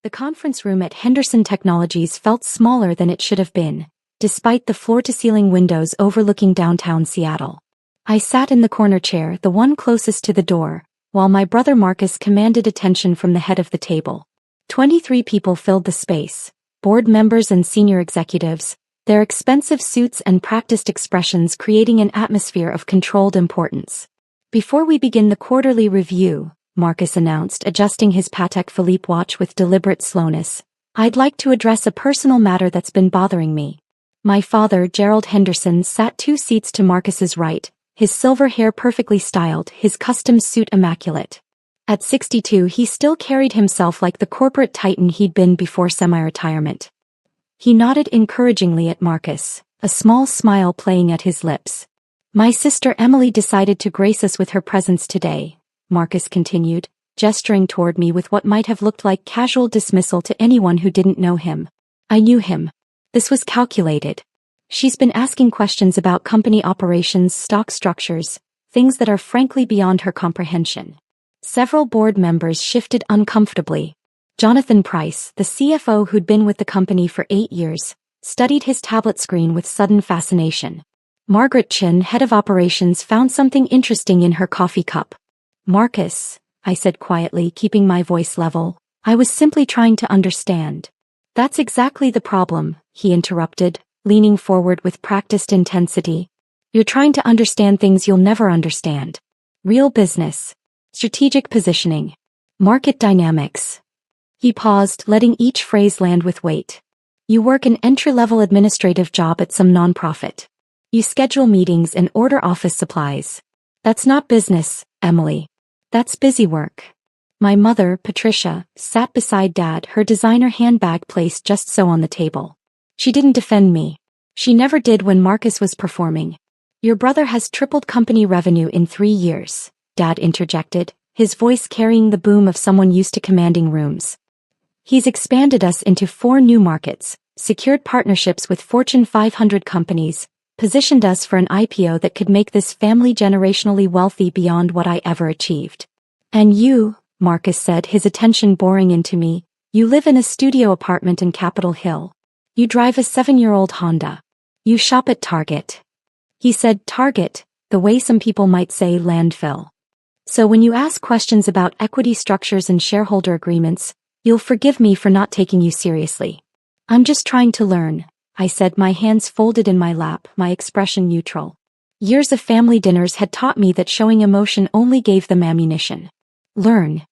The conference room at Henderson Technologies felt smaller than it should have been, despite the floor-to-ceiling windows overlooking downtown Seattle. I sat in the corner chair, the one closest to the door, while my brother Marcus commanded attention from the head of the table. 23 people filled the space, board members and senior executives, their expensive suits and practiced expressions creating an atmosphere of controlled importance. Before we begin the quarterly review, Marcus announced, adjusting his Patek Philippe watch with deliberate slowness, I'd like to address a personal matter that's been bothering me. My father, Gerald Henderson, sat 2 seats to Marcus's right, his silver hair perfectly styled, his custom suit immaculate. At 62, he still carried himself like the corporate titan he'd been before semi-retirement. He nodded encouragingly at Marcus, a small smile playing at his lips. My sister Emily decided to grace us with her presence today, Marcus continued, gesturing toward me with what might have looked like casual dismissal to anyone who didn't know him. I knew him. This was calculated. She's been asking questions about company operations, stock structures, things that are frankly beyond her comprehension. Several board members shifted uncomfortably. Jonathan Price, the CFO who'd been with the company for 8 years, studied his tablet screen with sudden fascination. Margaret Chin, head of operations, found something interesting in her coffee cup. Marcus, I said quietly, keeping my voice level, I was simply trying to understand. That's exactly the problem, he interrupted, leaning forward with practiced intensity. You're trying to understand things you'll never understand. Real business. Strategic positioning. Market dynamics. He paused, letting each phrase land with weight. You work an entry-level administrative job at some nonprofit. You schedule meetings and order office supplies. That's not business, Emily. That's busy work. My mother, Patricia, sat beside Dad, her designer handbag placed just so on the table. She didn't defend me. She never did when Marcus was performing. Your brother has tripled company revenue in 3 years, Dad interjected, his voice carrying the boom of someone used to commanding rooms. He's expanded us into 4 new markets, secured partnerships with Fortune 500 companies, positioned us for an IPO that could make this family generationally wealthy beyond what I ever achieved. And you, Marcus said, his attention boring into me, you live in a studio apartment in Capitol Hill. You drive a 7-year-old Honda. You shop at Target. He said Target, the way some people might say landfill. So when you ask questions about equity structures and shareholder agreements, you'll forgive me for not taking you seriously. I'm just trying to learn, I said, my hands folded in my lap, my expression neutral. Years of family dinners had taught me that showing emotion only gave them ammunition. Learn.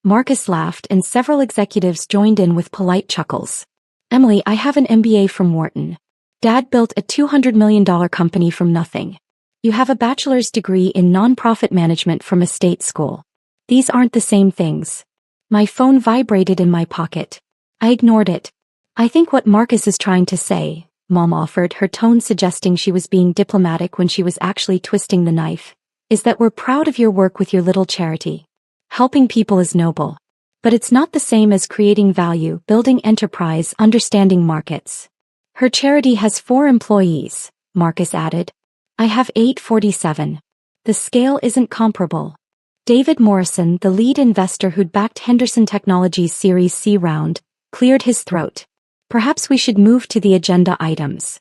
Marcus laughed and several executives joined in with polite chuckles. Emily, I have an MBA from Wharton. Dad built a $200 million company from nothing. You have a bachelor's degree in nonprofit management from a state school. These aren't the same things. My phone vibrated in my pocket. I ignored it. I think what Marcus is trying to say, Mom offered, her tone suggesting she was being diplomatic when she was actually twisting the knife, is that we're proud of your work with your little charity. Helping people is noble. But it's not the same as creating value, building enterprise, understanding markets. Her charity has 4 employees, Marcus added. I have 847. The scale isn't comparable. David Morrison, the lead investor who'd backed Henderson Technologies' Series C round, cleared his throat. Perhaps we should move to the agenda items.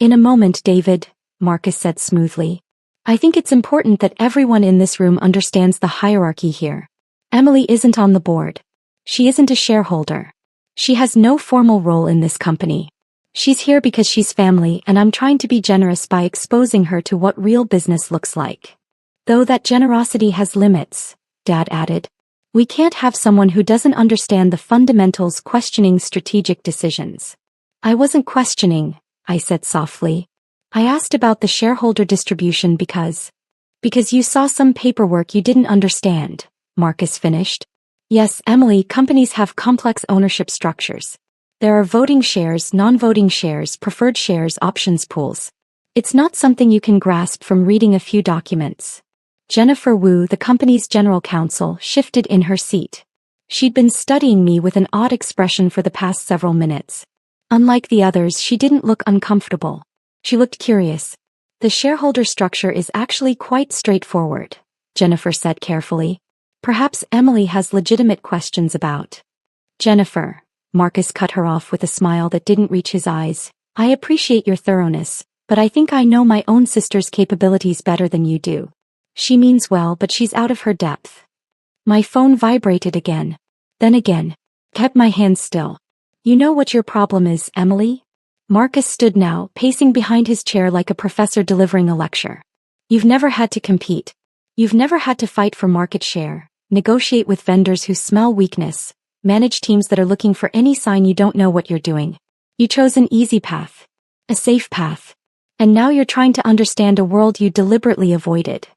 In a moment, David, Marcus said smoothly. I think it's important that everyone in this room understands the hierarchy here. Emily isn't on the board. She isn't a shareholder. She has no formal role in this company. She's here because she's family, and I'm trying to be generous by exposing her to what real business looks like. Though that generosity has limits, Dad added. We can't have someone who doesn't understand the fundamentals questioning strategic decisions. I wasn't questioning, I said softly. I asked about the shareholder distribution because you saw some paperwork you didn't understand, Marcus finished. Yes, Emily, companies have complex ownership structures. There are voting shares, non-voting shares, preferred shares, options pools. It's not something you can grasp from reading a few documents. Jennifer Wu, the company's general counsel, shifted in her seat. She'd been studying me with an odd expression for the past several minutes. Unlike the others, she didn't look uncomfortable. She looked curious. The shareholder structure is actually quite straightforward, Jennifer said carefully. Perhaps Emily has legitimate questions about. Jennifer, Marcus cut her off with a smile that didn't reach his eyes. I appreciate your thoroughness, but I think I know my own sister's capabilities better than you do. She means well, but she's out of her depth. My phone vibrated again. Then again. Kept my hands still. You know what your problem is, Emily? Marcus stood now, pacing behind his chair like a professor delivering a lecture. You've never had to compete. You've never had to fight for market share, negotiate with vendors who smell weakness, manage teams that are looking for any sign you don't know what you're doing. You chose an easy path. A safe path. And now you're trying to understand a world you deliberately avoided.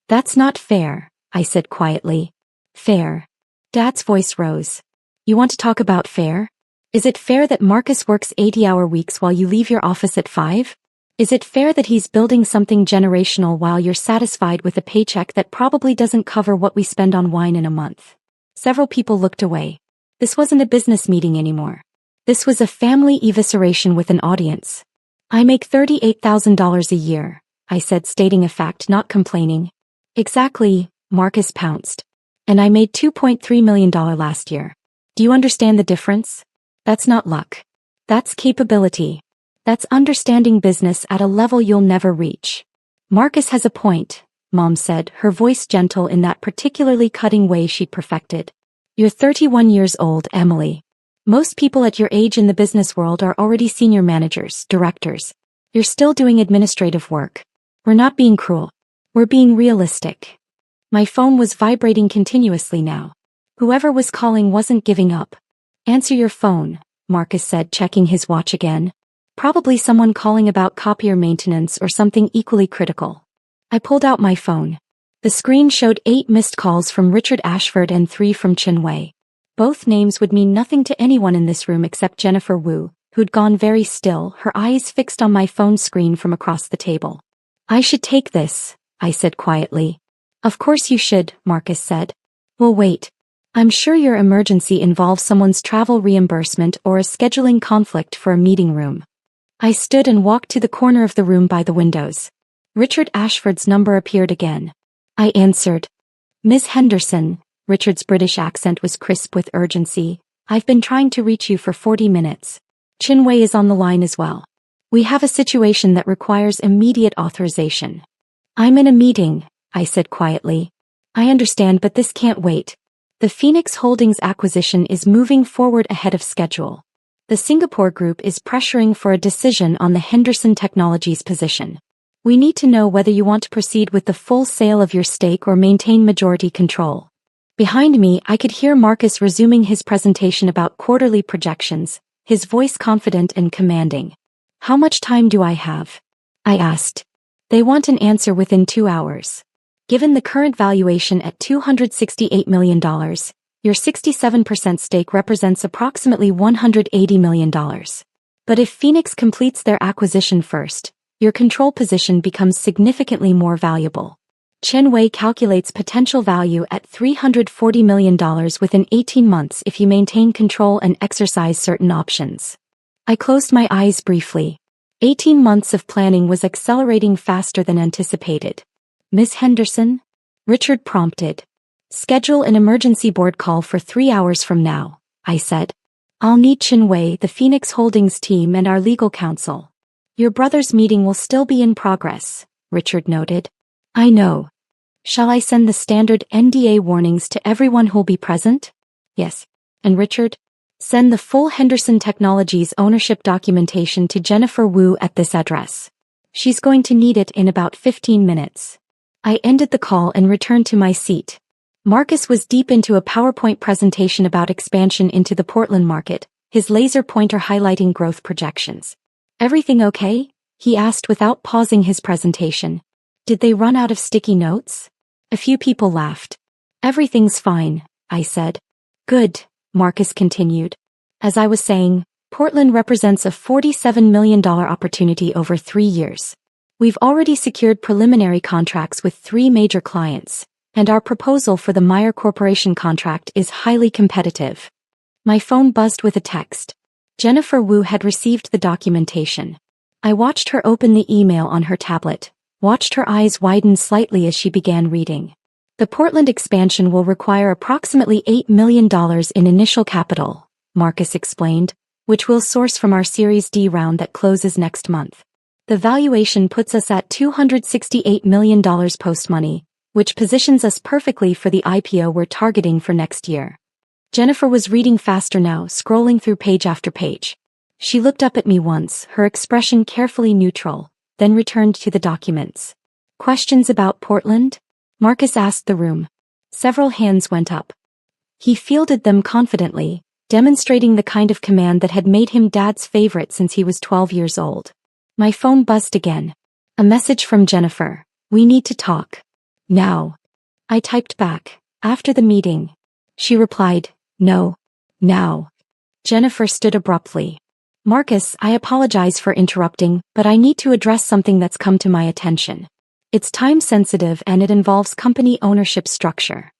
That's not fair, I said quietly. Fair. Dad's voice rose. You want to talk about fair? Is it fair that Marcus works 80-hour weeks while you leave your office at 5? Is it fair that he's building something generational while you're satisfied with a paycheck that probably doesn't cover what we spend on wine in a month? Several people looked away. This wasn't a business meeting anymore. This was a family evisceration with an audience. I make $38,000 a year, I said, stating a fact, not complaining. Exactly, Marcus pounced. And I made $2.3 million last year. Do you understand the difference? That's not luck. That's capability. That's understanding business at a level you'll never reach. Marcus has a point, Mom said, her voice gentle in that particularly cutting way she'd perfected. You're 31 years old, Emily. Most people at your age in the business world are already senior managers, directors. You're still doing administrative work. We're not being cruel. We're being realistic. My phone was vibrating continuously now. Whoever was calling wasn't giving up. Answer your phone, Marcus said, checking his watch again. Probably someone calling about copier maintenance or something equally critical. I pulled out my phone. The screen showed 8 missed calls from Richard Ashford and 3 from Chin Wei. Both names would mean nothing to anyone in this room except Jennifer Wu, who'd gone very still, her eyes fixed on my phone screen from across the table. I should take this, I said quietly. Of course you should, Marcus said. Well, wait. I'm sure your emergency involves someone's travel reimbursement or a scheduling conflict for a meeting room. I stood and walked to the corner of the room by the windows. Richard Ashford's number appeared again. I answered. Miss Henderson, Richard's British accent was crisp with urgency. I've been trying to reach you for 40 minutes. Chin Wei is on the line as well. We have a situation that requires immediate authorization. I'm in a meeting, I said quietly. I understand, but this can't wait. The Phoenix Holdings acquisition is moving forward ahead of schedule. The Singapore group is pressuring for a decision on the Henderson Technologies position. We need to know whether you want to proceed with the full sale of your stake or maintain majority control. Behind me, I could hear Marcus resuming his presentation about quarterly projections, his voice confident and commanding. How much time do I have? I asked. They want an answer within 2 hours. Given the current valuation at $268 million, your 67% stake represents approximately $180 million. But if Phoenix completes their acquisition first, your control position becomes significantly more valuable. Chen Wei calculates potential value at $340 million within 18 months if you maintain control and exercise certain options. I closed my eyes briefly. 18 months of planning was accelerating faster than anticipated. Miss Henderson? Richard prompted. Schedule an emergency board call for 3 hours from now, I said. I'll need Chin Wei, the Phoenix Holdings team, and our legal counsel. Your brother's meeting will still be in progress, Richard noted. I know. Shall I send the standard NDA warnings to everyone who'll be present? Yes. And Richard? Send the full Henderson Technologies ownership documentation to Jennifer Wu at this address. She's going to need it in about 15 minutes. I ended the call and returned to my seat. Marcus was deep into a PowerPoint presentation about expansion into the Portland market, his laser pointer highlighting growth projections. Everything okay? He asked without pausing his presentation. Did they run out of sticky notes? A few people laughed. Everything's fine, I said. Good, Marcus continued. As I was saying, Portland represents a $47 million opportunity over 3 years. We've already secured preliminary contracts with 3 major clients, and our proposal for the Meyer Corporation contract is highly competitive. My phone buzzed with a text. Jennifer Wu had received the documentation. I watched her open the email on her tablet, watched her eyes widen slightly as she began reading. The Portland expansion will require approximately $8 million in initial capital, Marcus explained, which we'll source from our Series D round that closes next month. The valuation puts us at $268 million post-money, which positions us perfectly for the IPO we're targeting for next year. Jennifer was reading faster now, scrolling through page after page. She looked up at me once, her expression carefully neutral, then returned to the documents. Questions about Portland? Marcus asked the room. Several hands went up. He fielded them confidently, demonstrating the kind of command that had made him Dad's favorite since he was 12 years old. My phone buzzed again. A message from Jennifer. We need to talk. Now. I typed back. After the meeting. She replied, no. Now. Jennifer stood abruptly. Marcus, I apologize for interrupting, but I need to address something that's come to my attention. It's time-sensitive and it involves company ownership structure.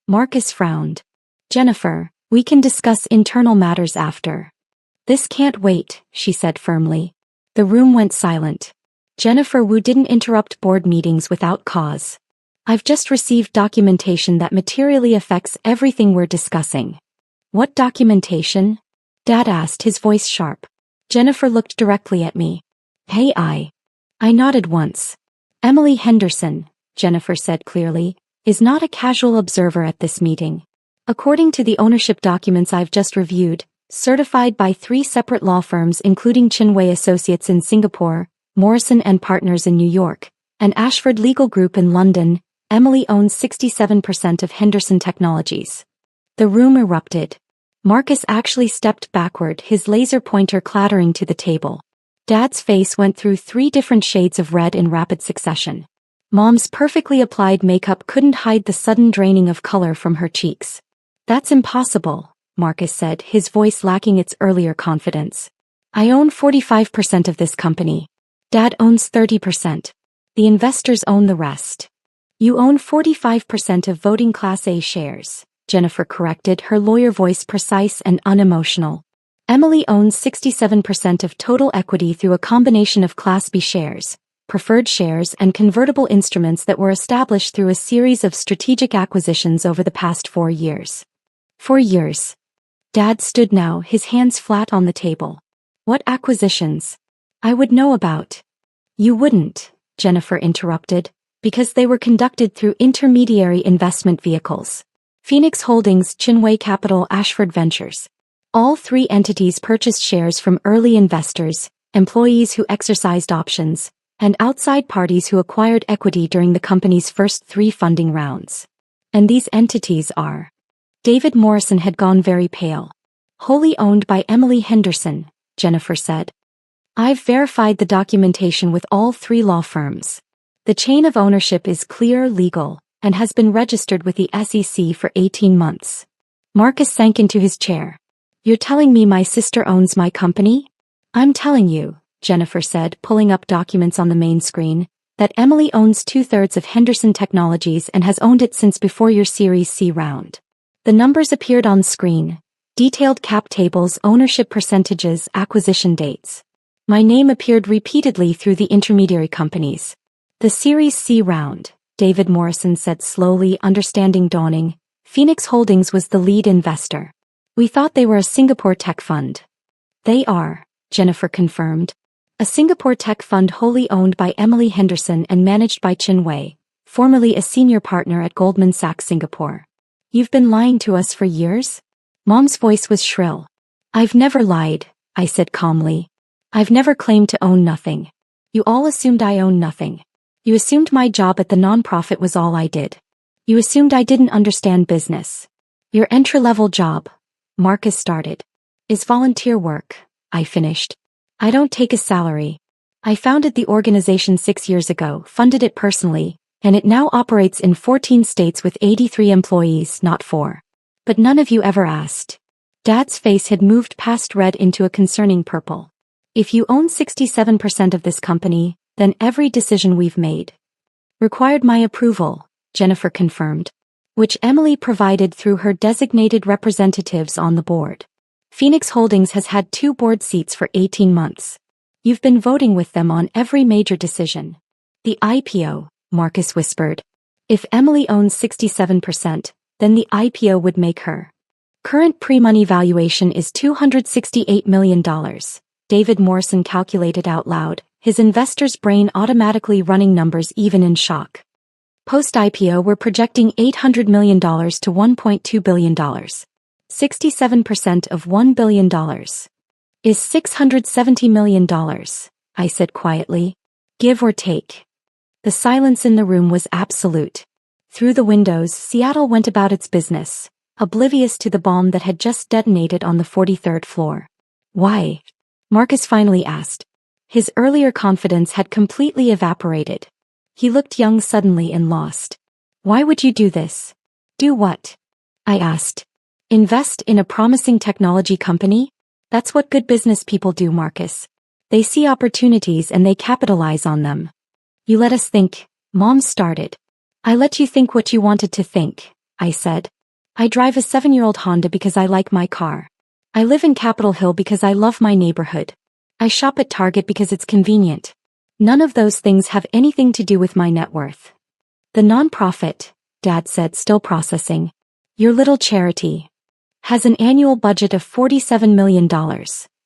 Marcus frowned. Jennifer, we can discuss internal matters after. This can't wait, she said firmly. The room went silent. Jennifer Wu didn't interrupt board meetings without cause. I've just received documentation that materially affects everything we're discussing. What documentation? Dad asked, his voice sharp. Jennifer looked directly at me. Hey, I nodded once. Emily Henderson, Jennifer said clearly, is not a casual observer at this meeting. According to the ownership documents I've just reviewed, certified by 3 separate law firms including Chinwei Associates in Singapore, Morrison & Partners in New York, and Ashford Legal Group in London, Emily owns 67% of Henderson Technologies. The room erupted. Marcus actually stepped backward, his laser pointer clattering to the table. Dad's face went through 3 different shades of red in rapid succession. Mom's perfectly applied makeup couldn't hide the sudden draining of color from her cheeks. That's impossible, Marcus said, his voice lacking its earlier confidence. I own 45% of this company. Dad owns 30%. The investors own the rest. You own 45% of voting Class A shares, Jennifer corrected, her lawyer voice precise and unemotional. Emily owns 67% of total equity through a combination of Class B shares, preferred shares and convertible instruments that were established through a series of strategic acquisitions over the past 4 years. 4 years. Dad stood now, his hands flat on the table. What acquisitions? I would know about. You wouldn't, Jennifer interrupted, because they were conducted through intermediary investment vehicles. Phoenix Holdings, Chinwei Capital, Ashford Ventures. All 3 entities purchased shares from early investors, employees who exercised options, and outside parties who acquired equity during the company's first 3 funding rounds. And these entities are. David Morrison had gone very pale. Wholly owned by Emily Henderson, Jennifer said. I've verified the documentation with all 3 law firms. The chain of ownership is clear, legal, and has been registered with the SEC for 18 months. Marcus sank into his chair. You're telling me my sister owns my company? I'm telling you, Jennifer said, pulling up documents on the main screen, that Emily owns 2/3 of Henderson Technologies and has owned it since before your Series C round. The numbers appeared on screen. Detailed cap tables, ownership percentages, acquisition dates. My name appeared repeatedly through the intermediary companies. The Series C round, David Morrison said slowly, understanding dawning. Phoenix Holdings was the lead investor. We thought they were a Singapore tech fund. They are, Jennifer confirmed. A Singapore tech fund wholly owned by Emily Henderson and managed by Chinwei, formerly a senior partner at Goldman Sachs Singapore. You've been lying to us for years? Mom's voice was shrill. I've never lied, I said calmly. I've never claimed to own nothing. You all assumed I own nothing. You assumed my job at the nonprofit was all I did. You assumed I didn't understand business. Your entry-level job, Marcus started, is volunteer work, I finished. I don't take a salary. I founded the organization 6 years ago, funded it personally, and it now operates in 14 states with 83 employees, not 4. But none of you ever asked. Dad's face had moved past red into a concerning purple. If you own 67% of this company, then every decision we've made required my approval, Jennifer confirmed, which Emily provided through her designated representatives on the board. Phoenix Holdings has had 2 board seats for 18 months. You've been voting with them on every major decision. The IPO, Marcus whispered. If Emily owns 67%, then the IPO would make her Current pre-money valuation is $268 million. David Morrison calculated out loud, his investor's brain automatically running numbers even in shock. Post-IPO we're projecting $800 million to $1.2 billion. 67% of $1 billion is $670 million, I said quietly. Give or take. The silence in the room was absolute. Through the windows, Seattle went about its business, oblivious to the bomb that had just detonated on the 43rd floor. Why? Marcus finally asked. His earlier confidence had completely evaporated. He looked young suddenly and lost. Why would you do this? Do what? I asked. Invest in a promising technology company? That's what good business people do, Marcus. They see opportunities and they capitalize on them. You let us think, Mom started. I let you think what you wanted to think, I said. I drive a 7-year-old Honda because I like my car. I live in Capitol Hill because I love my neighborhood. I shop at Target because it's convenient. None of those things have anything to do with my net worth. The nonprofit, Dad said, still processing. Your little charity has an annual budget of $47 million,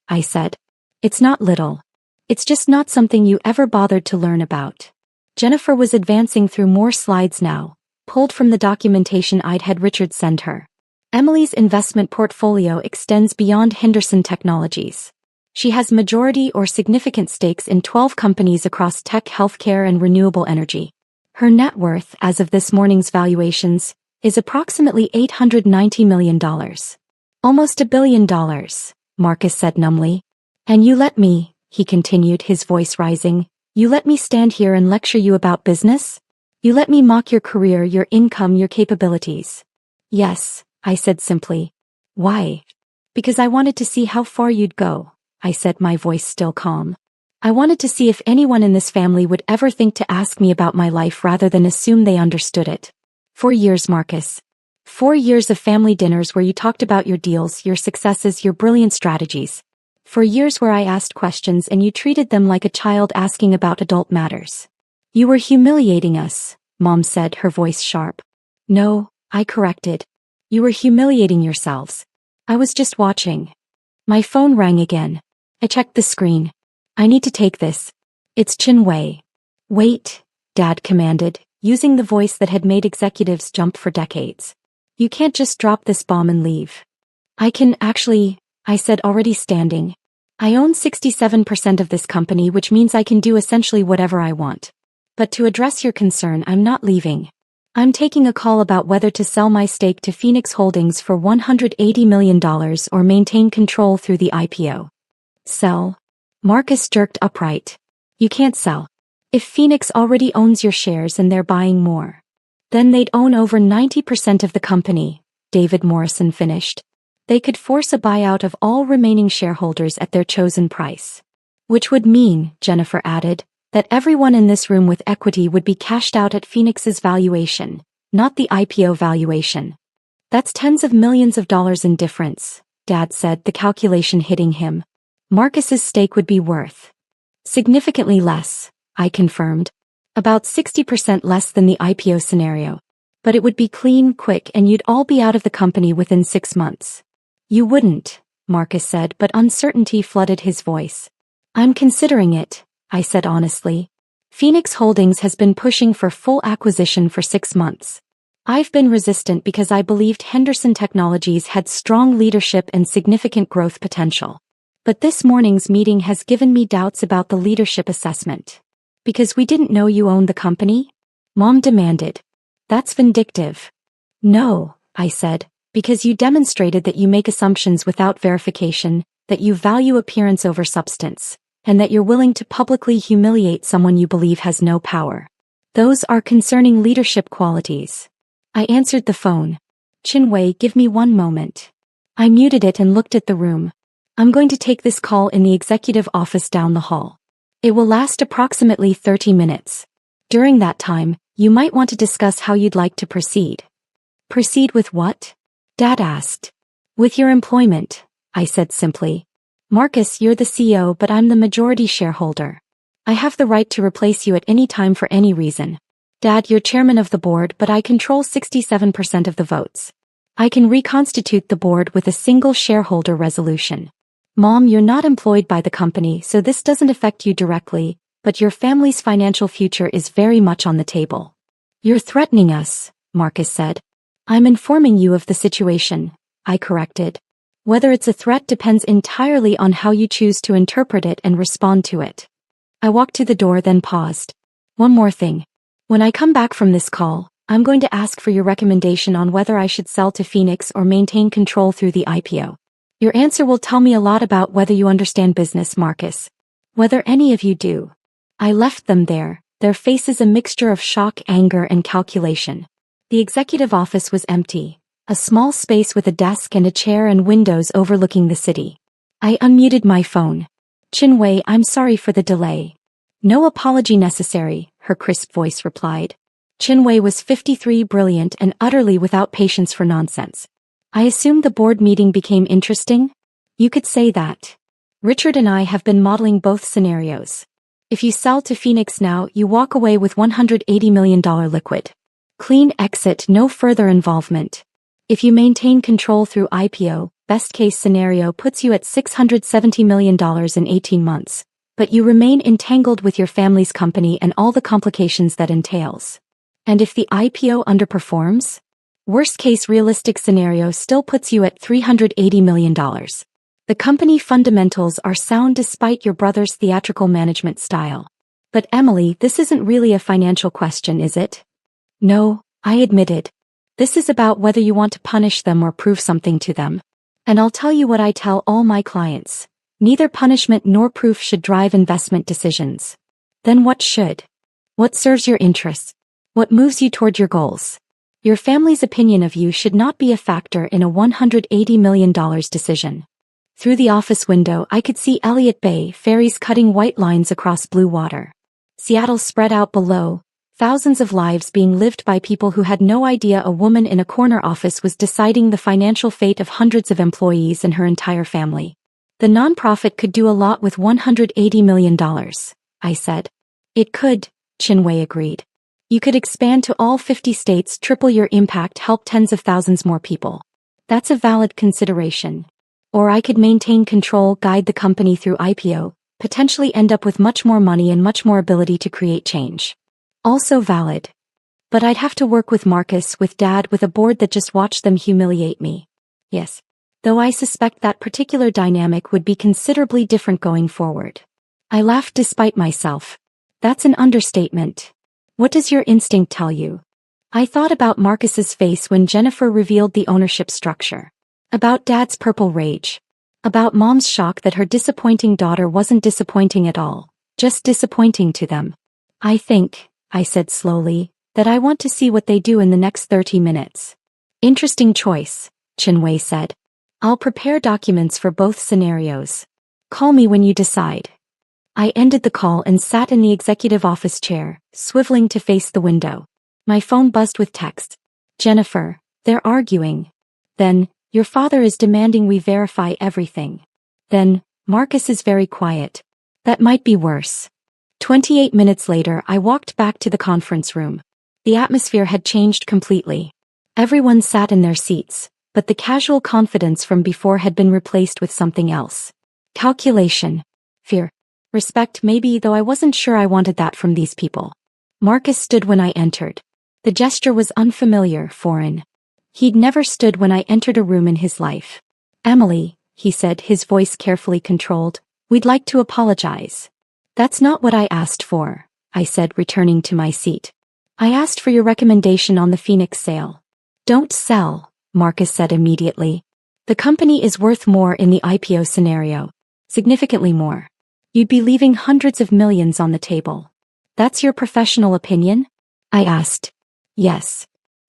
I said. It's not little. It's just not something you ever bothered to learn about. Jennifer was advancing through more slides now, pulled from the documentation I'd had Richard send her. Emily's investment portfolio extends beyond Henderson Technologies. She has majority or significant stakes in 12 companies across tech, healthcare, and renewable energy. Her net worth, as of this morning's valuations, is approximately $890 million. Almost $1 billion, Marcus said numbly. And you let me, he continued, his voice rising, you let me stand here and lecture you about business? You let me mock your career, your income, your capabilities. Yes, I said simply. Why? Because I wanted to see how far you'd go, I said, my voice still calm. I wanted to see if anyone in this family would ever think to ask me about my life rather than assume they understood it. 4 years, Marcus. 4 years of family dinners where you talked about your deals, your successes, your brilliant strategies. 4 years where I asked questions and you treated them like a child asking about adult matters. You were humiliating us, Mom said, her voice sharp. No, I corrected. You were humiliating yourselves. I was just watching. My phone rang again. I checked the screen. I need to take this. It's Chin Wei. Wait, Dad commanded, using the voice that had made executives jump for decades. You can't just drop this bomb and leave. I can actually, I said, already standing. I own 67% of this company, which means I can do essentially whatever I want. But to address your concern, I'm not leaving. I'm taking a call about whether to sell my stake to Phoenix Holdings for $180 million or maintain control through the IPO. Sell? Marcus jerked upright. You can't sell. If Phoenix already owns your shares and they're buying more, then they'd own over 90% of the company, David Morrison finished. They could force a buyout of all remaining shareholders at their chosen price. Which would mean, Jennifer added, that everyone in this room with equity would be cashed out at Phoenix's valuation, not the IPO valuation. That's tens of millions of dollars in difference, Dad said, the calculation hitting him. Marcus's stake would be worth significantly less, I confirmed. About 60% less than the IPO scenario. But it would be clean, quick, and you'd all be out of the company within 6 months. You wouldn't, Marcus said, but uncertainty flooded his voice. I'm considering it, I said honestly. Phoenix Holdings has been pushing for full acquisition for 6 months. I've been resistant because I believed Henderson Technologies had strong leadership and significant growth potential. But this morning's meeting has given me doubts about the leadership assessment. Because we didn't know you owned the company? Mom demanded. That's vindictive. No, I said, because you demonstrated that you make assumptions without verification, that you value appearance over substance, and that you're willing to publicly humiliate someone you believe has no power. Those are concerning leadership qualities. I answered the phone. Chin Wei, give me 1 moment. I muted it and looked at the room. I'm going to take this call in the executive office down the hall. It will last approximately 30 minutes. During that time, you might want to discuss how you'd like to proceed. Proceed with what? Dad asked. With your employment, I said simply. Marcus, you're the CEO, but I'm the majority shareholder. I have the right to replace you at any time for any reason. Dad, you're chairman of the board, but I control 67% of the votes. I can reconstitute the board with a single shareholder resolution. Mom, you're not employed by the company, so this doesn't affect you directly, but your family's financial future is very much on the table. You're threatening us, Marcus said. I'm informing you of the situation, I corrected. Whether it's a threat depends entirely on how you choose to interpret it and respond to it. I walked to the door, then paused. One more thing. When I come back from this call, I'm going to ask for your recommendation on whether I should sell to Phoenix or maintain control through the IPO. Your answer will tell me a lot about whether you understand business, Marcus. Whether any of you do. I left them there, their faces a mixture of shock, anger, and calculation. The executive office was empty, a small space with a desk and a chair and windows overlooking the city. I unmuted my phone. Chinwei, I'm sorry for the delay. No apology necessary, her crisp voice replied. Chinwei was 53, brilliant and utterly without patience for nonsense. I assumed the board meeting became interesting? You could say that. Richard and I have been modeling both scenarios. If you sell to Phoenix now, you walk away with $180 million liquid. Clean exit, no further involvement. If you maintain control through IPO, best case scenario puts you at $670 million in 18 months, but you remain entangled with your family's company and all the complications that entails. And if the IPO underperforms? Worst case realistic scenario still puts you at $380 million. The company fundamentals are sound despite your brother's theatrical management style. But Emily, this isn't really a financial question, is it? No, I admitted. This is about whether you want to punish them or prove something to them. And I'll tell you what I tell all my clients. Neither punishment nor proof should drive investment decisions. Then what should? What serves your interests? What moves you toward your goals? Your family's opinion of you should not be a factor in a $180 million decision. Through the office window I could see Elliott Bay, ferries cutting white lines across blue water. Seattle spread out below, thousands of lives being lived by people who had no idea a woman in a corner office was deciding the financial fate of hundreds of employees and her entire family. The nonprofit could do a lot with $180 million, I said. It could, Chinwei agreed. You could expand to all 50 states, triple your impact, help tens of thousands more people. That's a valid consideration. Or I could maintain control, guide the company through IPO, potentially end up with much more money and much more ability to create change. Also valid. But I'd have to work with Marcus, with Dad, with a board that just watched them humiliate me. Yes. Though I suspect that particular dynamic would be considerably different going forward. I laughed despite myself. That's an understatement. What does your instinct tell you? I thought about Marcus's face when Jennifer revealed the ownership structure. About Dad's purple rage. About Mom's shock that her disappointing daughter wasn't disappointing at all, just disappointing to them. I think, I said slowly, that I want to see what they do in the next 30 minutes. Interesting choice, Chinwei said. I'll prepare documents for both scenarios. Call me when you decide. I ended the call and sat in the executive office chair, swiveling to face the window. My phone buzzed with text. Jennifer, they're arguing. Then, your father is demanding we verify everything. Then, Marcus is very quiet. That might be worse. 28 minutes later I walked back to the conference room. The atmosphere had changed completely. Everyone sat in their seats, but the casual confidence from before had been replaced with something else. Calculation. Fear. Respect maybe, though I wasn't sure I wanted that from these people. Marcus stood when I entered. The gesture was unfamiliar, foreign. He'd never stood when I entered a room in his life. Emily, he said, his voice carefully controlled, we'd like to apologize. That's not what I asked for, I said, returning to my seat. I asked for your recommendation on the Phoenix sale. Don't sell, Marcus said immediately. The company is worth more in the IPO scenario. Significantly more. You'd be leaving hundreds of millions on the table. That's your professional opinion? I asked. Yes.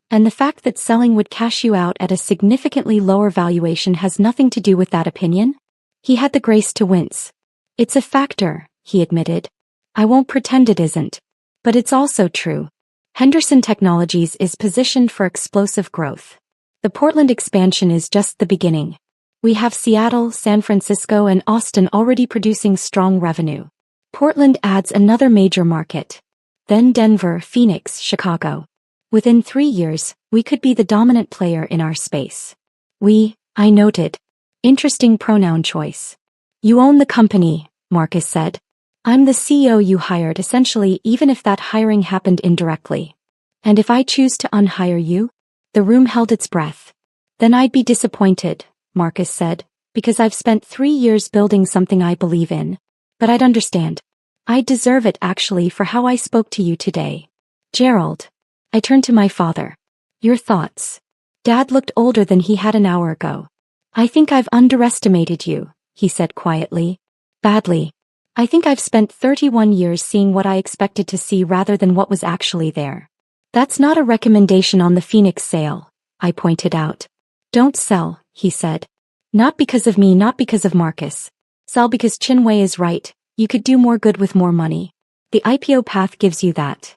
And the fact that selling would cash you out at a significantly lower valuation has nothing to do with that opinion? He had the grace to wince. It's a factor, he admitted. I won't pretend it isn't. But it's also true. Henderson Technologies is positioned for explosive growth. The Portland expansion is just the beginning. We have Seattle, San Francisco, and Austin already producing strong revenue. Portland adds another major market. Then Denver, Phoenix, Chicago. Within 3 years, we could be the dominant player in our space. I noted. Interesting pronoun choice. You own the company, Marcus said. I'm the CEO you hired essentially, even if that hiring happened indirectly. And if I choose to unhire you? The room held its breath. Then I'd be disappointed, Marcus said, because I've spent 3 years building something I believe in. But I'd understand. I deserve it actually for how I spoke to you today. Gerald. I turned to my father. Your thoughts? Dad looked older than he had an hour ago. I think I've underestimated you, he said quietly. Badly. I think I've spent 31 years seeing what I expected to see rather than what was actually there. That's not a recommendation on the Phoenix sale, I pointed out. Don't sell, he said. Not because of me, not because of Marcus. Sell because Chinwei is right, you could do more good with more money. The IPO path gives you that.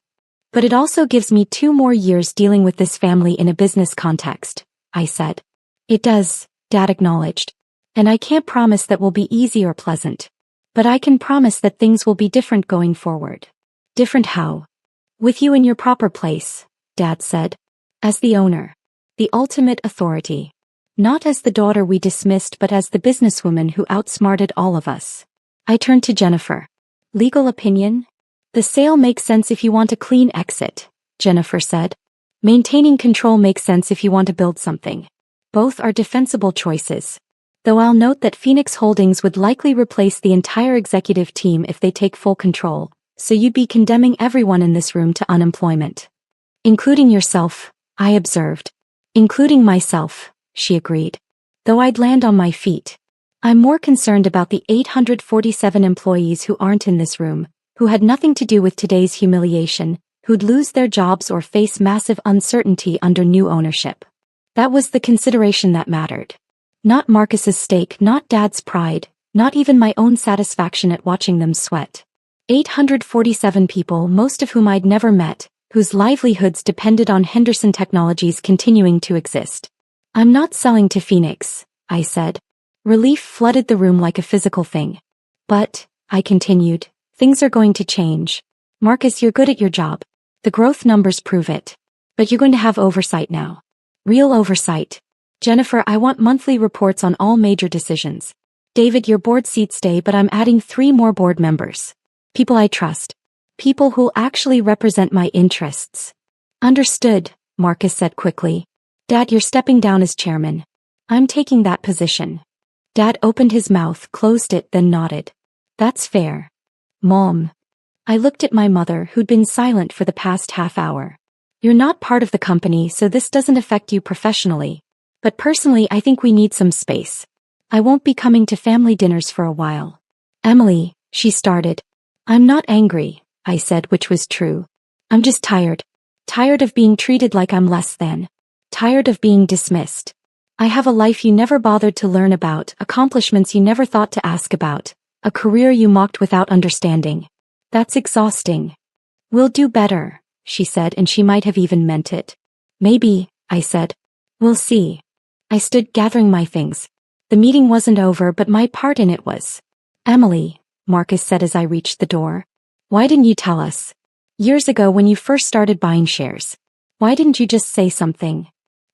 But it also gives me 2 more years dealing with this family in a business context, I said. It does, Dad acknowledged. And I can't promise that will be easy or pleasant. But I can promise that things will be different going forward. Different how? With you in your proper place, Dad said. As the owner. The ultimate authority. Not as the daughter we dismissed but as the businesswoman who outsmarted all of us. I turned to Jennifer. Legal opinion? The sale makes sense if you want a clean exit, Jennifer said. Maintaining control makes sense if you want to build something. Both are defensible choices. Though I'll note that Phoenix Holdings would likely replace the entire executive team if they take full control, so you'd be condemning everyone in this room to unemployment. Including yourself, I observed. Including myself, she agreed. Though I'd land on my feet. I'm more concerned about the 847 employees who aren't in this room, who had nothing to do with today's humiliation, who'd lose their jobs or face massive uncertainty under new ownership. That was the consideration that mattered. Not Marcus's stake, not Dad's pride, not even my own satisfaction at watching them sweat. 847 people, most of whom I'd never met, whose livelihoods depended on Henderson Technologies continuing to exist. I'm not selling to Phoenix, I said. Relief flooded the room like a physical thing. But, I continued, things are going to change. Marcus, you're good at your job. The growth numbers prove it. But you're going to have oversight now. Real oversight. Jennifer, I want monthly reports on all major decisions. David, your board seats stay, but I'm adding 3 more board members. People I trust. People who'll actually represent my interests. Understood, Marcus said quickly. Dad, you're stepping down as chairman. I'm taking that position. Dad opened his mouth, closed it, then nodded. That's fair. Mom. I looked at my mother, who'd been silent for the past half hour. You're not part of the company, so this doesn't affect you professionally. But personally, I think we need some space. I won't be coming to family dinners for a while. Emily, she started. I'm not angry, I said, which was true. I'm just tired. Tired of being treated like I'm less than. Tired of being dismissed. I have a life you never bothered to learn about, accomplishments you never thought to ask about, a career you mocked without understanding. That's exhausting. We'll do better, she said, and she might have even meant it. Maybe, I said. We'll see. I stood gathering my things. The meeting wasn't over, but my part in it was. Emily, Marcus said as I reached the door. Why didn't you tell us? Years ago when you first started buying shares. Why didn't you just say something?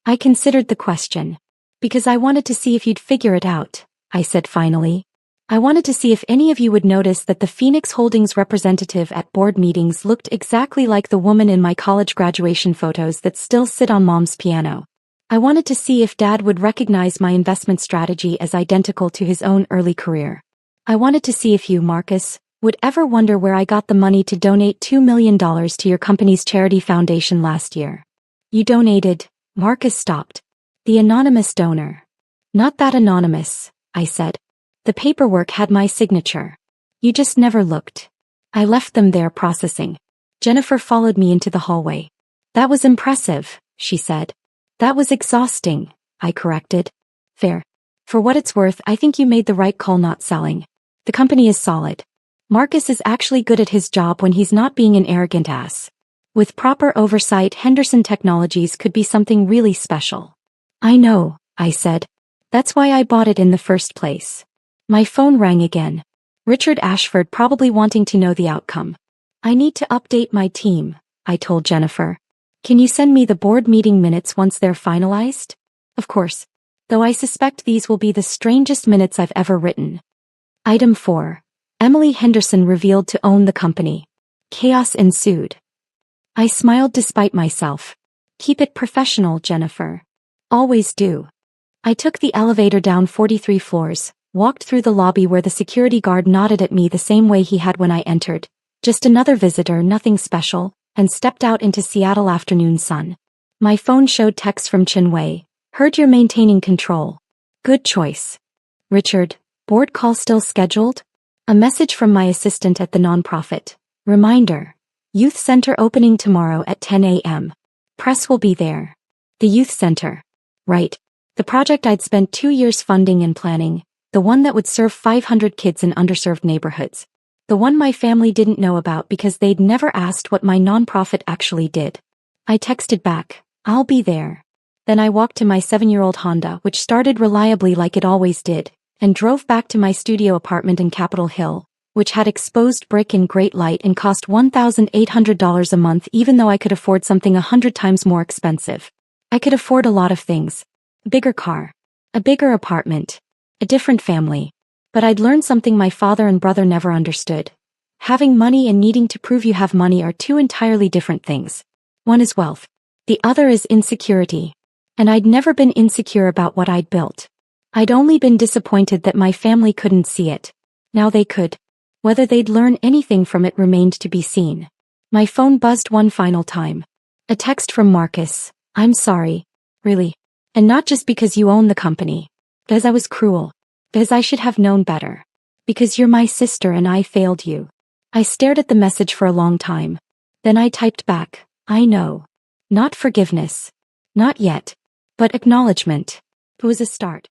I considered the question. Because I wanted to see if you'd figure it out, I said finally. I wanted to see if any of you would notice that the Phoenix Holdings representative at board meetings looked exactly like the woman in my college graduation photos that still sit on Mom's piano. I wanted to see if Dad would recognize my investment strategy as identical to his own early career. I wanted to see if you, Marcus, would ever wonder where I got the money to donate $2 million to your company's charity foundation last year. You donated, Marcus stopped. The anonymous donor. Not that anonymous, I said. The paperwork had my signature. You just never looked. I left them there processing. Jennifer followed me into the hallway. That was impressive, she said. That was exhausting, I corrected. Fair. For what it's worth, I think you made the right call not selling. The company is solid. Marcus is actually good at his job when he's not being an arrogant ass. With proper oversight, Henderson Technologies could be something really special. I know, I said. That's why I bought it in the first place. My phone rang again. Richard Ashford, probably wanting to know the outcome. I need to update my team, I told Jennifer. Can you send me the board meeting minutes once they're finalized? Of course. Though I suspect these will be the strangest minutes I've ever written. Item 4. Emily Henderson revealed to own the company. Chaos ensued. I smiled despite myself. Keep it professional, Jennifer. Always do. I took the elevator down 43 floors, walked through the lobby where the security guard nodded at me the same way he had when I entered. Just another visitor, nothing special, and stepped out into Seattle afternoon sun. My phone showed text from Chinwei. Heard you're maintaining control. Good choice. Richard, board call still scheduled? A message from my assistant at the nonprofit. Reminder. Youth Center opening tomorrow at 10 a.m. Press will be there. The Youth Center. Right. The project I'd spent 2 years funding and planning, the one that would serve 500 kids in underserved neighborhoods. The one my family didn't know about because they'd never asked what my nonprofit actually did. I texted back, I'll be there. Then I walked to my 7-year-old Honda, which started reliably like it always did, and drove back to my studio apartment in Capitol Hill, which had exposed brick and great light and cost $1,800 a month even though I could afford something 100 times more expensive. I could afford a lot of things. A bigger car. A bigger apartment. A different family. But I'd learned something my father and brother never understood. Having money and needing to prove you have money are two entirely different things. One is wealth. The other is insecurity. And I'd never been insecure about what I'd built. I'd only been disappointed that my family couldn't see it. Now they could. Whether they'd learn anything from it remained to be seen. My phone buzzed one final time. A text from Marcus. I'm sorry. Really. And not just because you own the company. Because I was cruel. Because I should have known better. Because you're my sister and I failed you. I stared at the message for a long time. Then I typed back, I know. Not forgiveness. Not yet. But acknowledgement. It was a start.